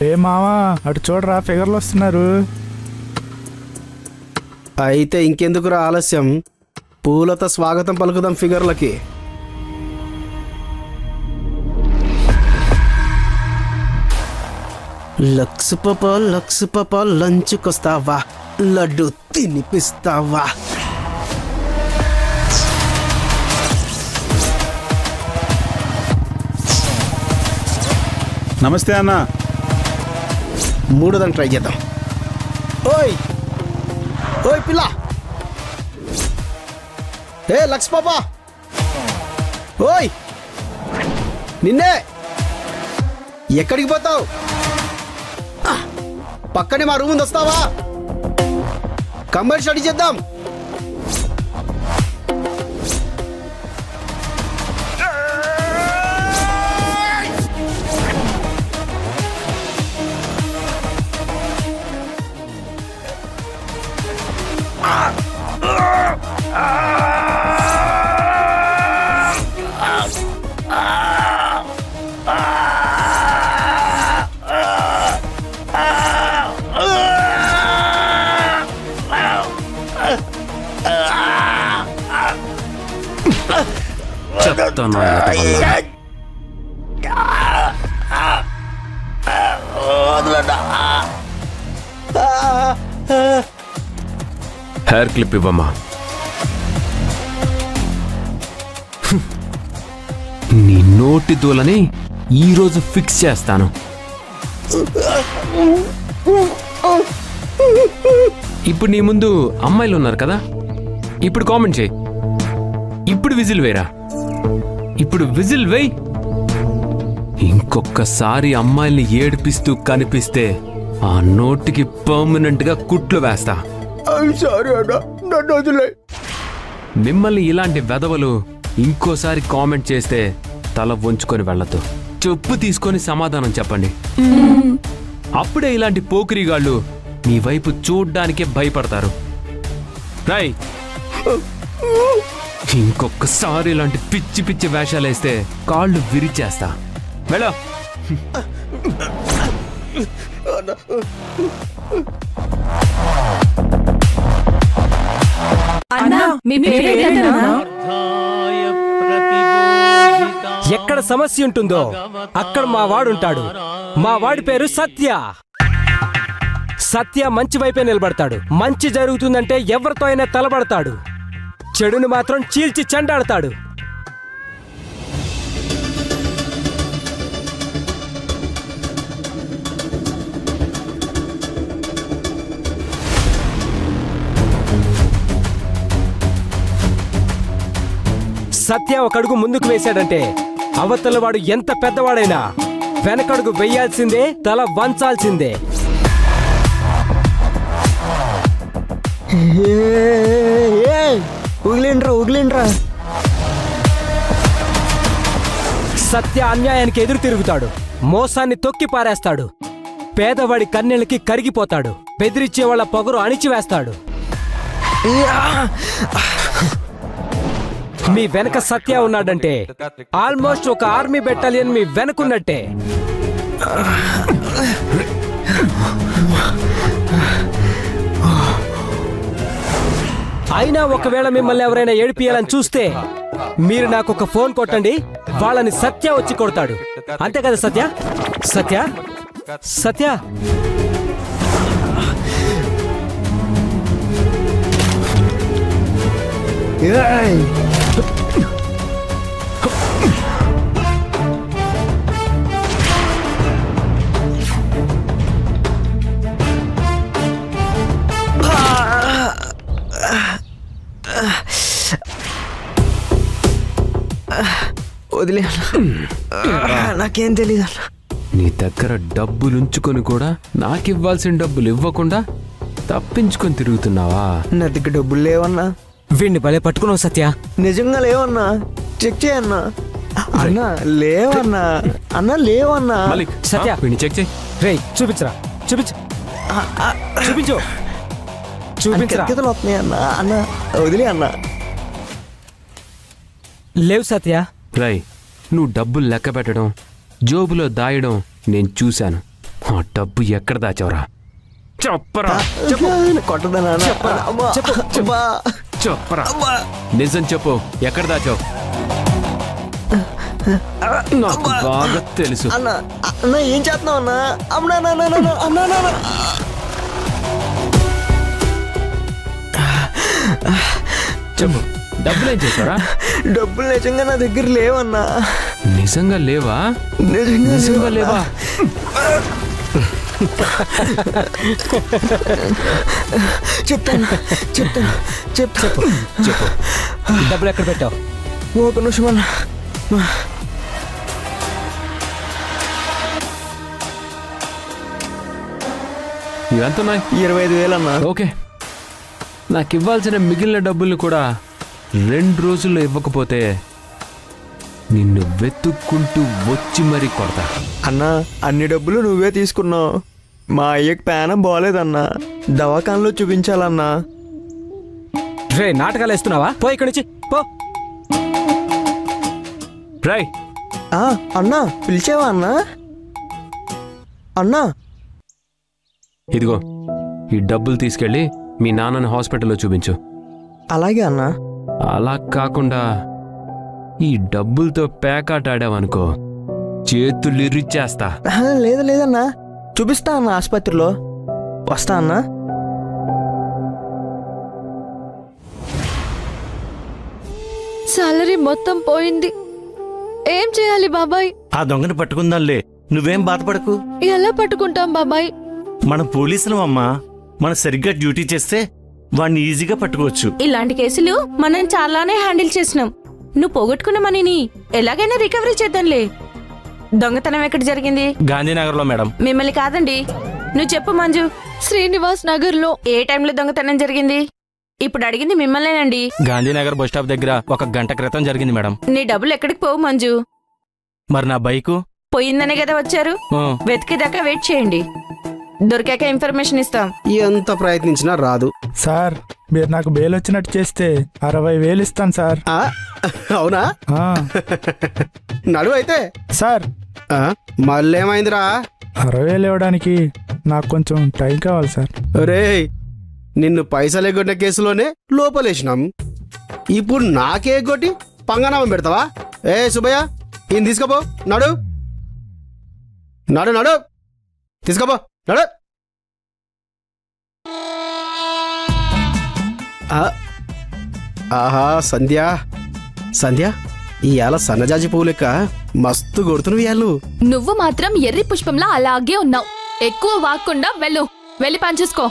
ఏ మావా అటు చూడరా ఫిగర్లు వస్తున్నారు. అయితే ఇంకెందుకురా ఆలస్యం, పూలతో స్వాగతం పలుకుదాం ఫిగర్లకి. లక్స్ పాప లంచ్కొస్తావా, లడ్డు తినిపిస్తావా? నమస్తే అన్న. మూడోదాన్ని ట్రై చేద్దాం. ఓయ్ ఓయ్ పిల్ల, ఏ లక్స్ పాపా, ఓయ్ నిన్నే, ఎక్కడికి పోతావు? పక్కనే మా రూమ్ ఉంది, వస్తావా? కంబైన్ స్టడీ చేద్దాం. హెయిర్ క్లిప్ ఇవ్వమ్మా. నీ నోటి దూలని ఈరోజు ఫిక్స్ చేస్తాను. ఇప్పుడు నీ ముందు అమ్మాయిలు ఉన్నారు కదా, ఇప్పుడు కామెంట్ చేయి. ఇప్పుడు విజిల్ వేరా, ఇప్పుడు విజిల్ వేయి. ఇంకొకసారి అమ్మాయిల్ని ఏడిపిస్తూ కనిపిస్తే ఆ నోటికి పర్మనెంట్ గా కుట్లు వేస్తా. మిమ్మల్ని ఇలాంటి వెధవలు ఇంకోసారి కామెంట్ చేస్తే తల వంచుకొని వెళ్ళదు, చెప్పు తీసుకొని సమాధానం చెప్పండి. అప్పుడే ఇలాంటి పోకిరిగాళ్ళు మీ వైపు చూడ్డానికే భయపడతారు. రై, ఇంకొకసారి ఇలాంటి పిచ్చి పిచ్చి వేషాలు వేస్తే కాళ్ళు విరిచేస్తా. వెళ్ళ. ఎక్కడ సమస్య ఉంటుందో అక్కడ మా వాడుంటాడు. మా వాడి పేరు సత్య. సత్య మంచి వైపే నిలబడతాడు. మంచి జరుగుతుందంటే ఎవరితో అయినా తలబడతాడు. చెడుని మాత్రం చీల్చి చెండాడతాడు. సత్య ఒక అడుగు ముందుకు వేశాడంటే అవతల వాడు ఎంత పెద్దవాడైనా వెనకడుగు వెయ్యాల్సిందే, తల వంచాల్సిందే. సత్య అన్యాయానికి ఎదురు తిరుగుతాడు, మోసాన్ని తొక్కి పారేస్తాడు, పేదవాడి కన్నెలకి కరిగిపోతాడు, బెదిరించే వాళ్ళ పొగరు అణిచివేస్తాడు. మీ వెనక సత్య ఉన్నాడంటే ఆల్మోస్ట్ ఒక ఆర్మీ బెటాలియన్ మీ వెనకున్నట్టే. అయినా ఒకవేళ మిమ్మల్ని ఎవరైనా ఏడిపియాలని చూస్తే మీరు నాకు ఒక ఫోన్ కొట్టండి, వాళ్ళని సత్య వచ్చి కొడతాడు. అంతే కదా సత్య? సత్య సత్య వదిలే, నాకేం తెలీదు. నీ దగ్గర డబ్బులుంచుకొని కూడా నాకివ్వాల్సిన డబ్బులు ఇవ్వకుండా తప్పించుకొని తిరుగుతున్నావా? నా దగ్గర డబ్బులు లేవన్నా. వీడిని భలే పట్టుకున్నావు సత్య. నిజంగా లేవన్నా, చెక్ చేయన్నా. అన్నా లేవన్నా, అన్నా లేవన్నా. సత్య వీడిని చెక్ చేయి. రేయ్ చూపించరా, చూపించు, చూపించు, చూపించరా. వస్తున్నాయి అన్నా. అన్నా వదిలే అన్నా. లేవు సత్య. రై, నువ్వు డబ్బులు లెక్క పెట్టడం, జోబులో దాయడం నేను చూశాను. ఆ డబ్బు ఎక్కడ దాచావురా? చెప్పరా, చెప్పరా, నిజం చెప్పు, ఎక్కడ దాచావు? నాకు బాగా తెలుసు. అన్న ఏం చేస్తున్నావు అన్నా? అన్నా చెప్పు, డబ్బులు ఏం చేశారా? డబ్బులు నిజంగా నా దగ్గర లేవన్నా. నిజంగా లేవా? నిజంగా లేవా? చెప్తాను చెప్పు డబ్బులు ఎక్కడ పెట్టావు? ఒక నిమిషం అన్న. ఎంతున్నాయి? 25,000 అన్నా. ఓకే, నాకు ఇవ్వాల్సిన మిగిలిన డబ్బుల్ని కూడా 2 రోజుల్లో ఇవ్వకపోతే నిన్ను వెతుక్కుంటూ వచ్చి మరీ కొడతా. అన్నా అన్ని డబ్బులు నువ్వే తీసుకున్నావు. మా అయ్యకి పేనం బాగోలేదన్నా, దవాఖానలో చూపించాలన్నా. రే నాటకాలు వేస్తున్నావా? పో ఇక్కడి నుంచి పో. రై, అన్నా పిలిచావా అన్నా? అన్నా ఇదిగో ఈ డబ్బులు తీసుకెళ్ళి మీ నాన్నని హాస్పిటల్లో చూపించు. అలాగే అన్నా. అలా కాకుండా ఈ డబ్బులతో పేకాట ఆడావనుకో, చేతులు ఇరిచేస్తా. లేదన్నా, చూపిస్తా అన్న ఆసుపత్రిలో. వస్తా అన్నా. సాలరీ మొత్తం పోయింది. ఏం చేయాలి బాబాయ్? ఆ దొంగని పట్టుకుందాంలే, నువ్వేం బాధపడకు. ఎలా పట్టుకుంటాం బాబాయ్? మనం పోలీసులం అమ్మా, మనం సరిగ్గా డ్యూటీ చేస్తే వాడిని ఈజీగా పట్టుకోవచ్చు. ఇలాంటి కేసులు మనం చాలానే హ్యాండిల్ చేసినాం. నువ్వు పోగొట్టుకున్న మనీని ఎలాగైనా రికవరీ చేద్దాంలే. దొంగతనం ఎక్కడ జరిగింది? గాంధీనగర్ లో మేడం. మిమ్మల్ని కాదండి, నువ్వు చెప్పు మంజు. శ్రీనివాస్ నగర్ లో. ఏ టైంలో దొంగతనం జరిగింది? ఇప్పుడు అడిగింది మిమ్మల్నేనండి. గాంధీనగర్ బస్ స్టాప్ దగ్గర 1 గంట క్రితం జరిగింది మేడం. నీ డబ్బులు ఎక్కడికి పోవు మంజు? మరి నా బైకు పోయిందనే కదా వచ్చారు. వెతికేదాకా వెయిట్ చేయండి, దొరికాక ఇన్ఫర్మేషన్ ఇస్తాం. ఎంత ప్రయత్నించినా రాదు. సార్ మీరు నాకు బెయిల్ వచ్చినట్టు చేస్తే 60,000 ఇస్తాను సార్. అవునా? నడువు అయితే. సార్ మళ్ళేమైందిరా? 60,000 ఇవ్వడానికి నాకు కొంచెం టైం కావాలి సార్. రేయ్, నిన్ను పైసలు ఎగ్గొట్టిన కేసులోనే లోపలేసినాం. ఇప్పుడు నాకే ఎగ్గొట్టి పంగనామం పెడతావా? ఏ సుబ్బయ్య, ఈయన తీసుకోపో. నడు నడు నడు తీసుకోపో, నడు. ఆహా సంధ్య, సంధ్య ఇవాళ సన్నజాజి పువ్వు లెక్క మస్తు కొడుతున్నవి వాళ్ళు. నువ్వు మాత్రం ఎర్రి పుష్పంలా అలాగే ఉన్నావు. ఎక్కువ వాక్కుండా వెళ్ళు, వెళ్ళి పని చూసుకో.